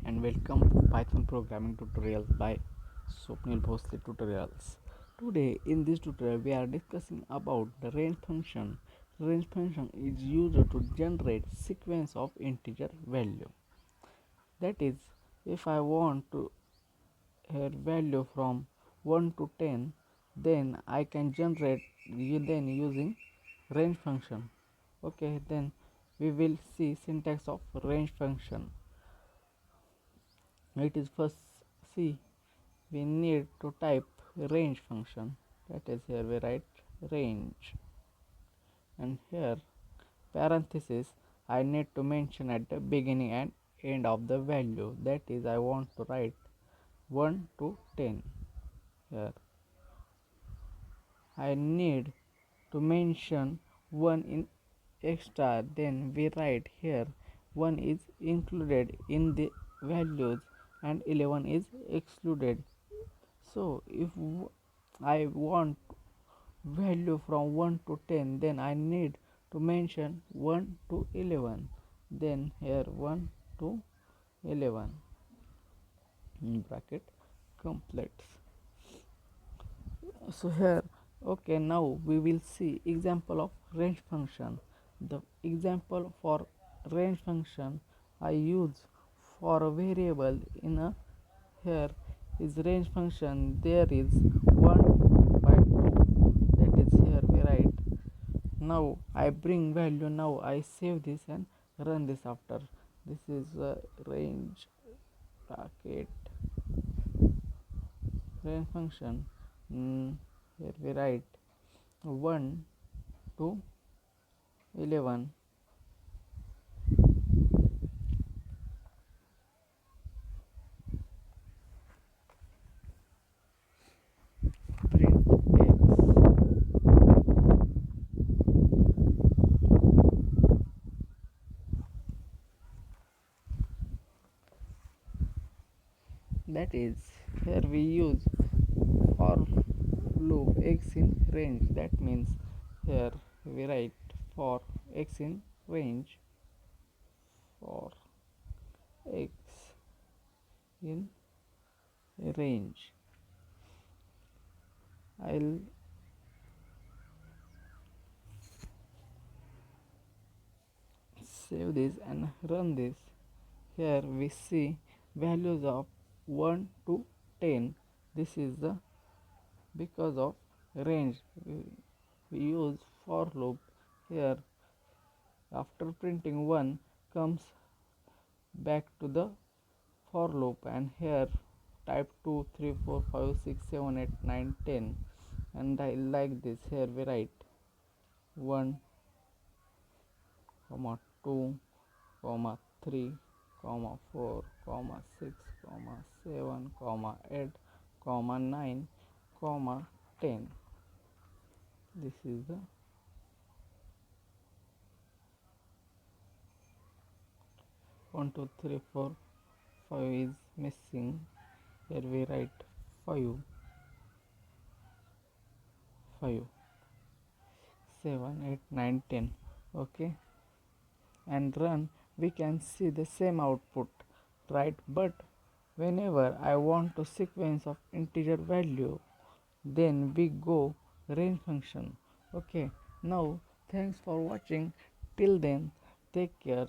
and welcome to Python programming tutorials by Swapnil Bhosle Tutorials. Today in this tutorial we are discussing about the range function. Range function is used to generate sequence of integer value. That is, if I want to have value from 1 to 10, then I can generate then using range function. Okay, then we will see syntax of range function. It is first see we need to type range function, that is here we write range, and here parenthesis I need to mention at the beginning and end of the value, that is I want to write 1 to 10. Here I need to mention 1 in extra, then we write here 1 is included in the values and 11 is excluded. So if I want value from 1 to 10, then I need to mention 1 to 11, then here 1 to 11 in bracket completes. So here, okay, now we will see example of range function. The example for range function I use for a variable in a here is range function, there is 1 by 2, that is here we write. Now I bring value, now I save this and run this after. This is range bracket range function. Here we write 1 to 11, print x. That is, here we use for loop x in range, that means here we write for x in range, for x in range. I'll save this and run this. Here we see values of 1 to 10. This is the because of range we use for loop. Here after printing 1 comes back to the for loop, and here type 2, 3, 4, 5, 6, 7, 8, 9, 10, and I like this. Here we write 1, 2, 3, 4, 6, 7, 8, 9, 10. This is the 1, 2, 3, 4, 5 is missing. Here we write 5, 7, 8, 9, 10. Okay, and run. We can see the same output, right? But whenever I want to sequence of integer value, then we go range function. Okay, now thanks for watching. Till then, take care.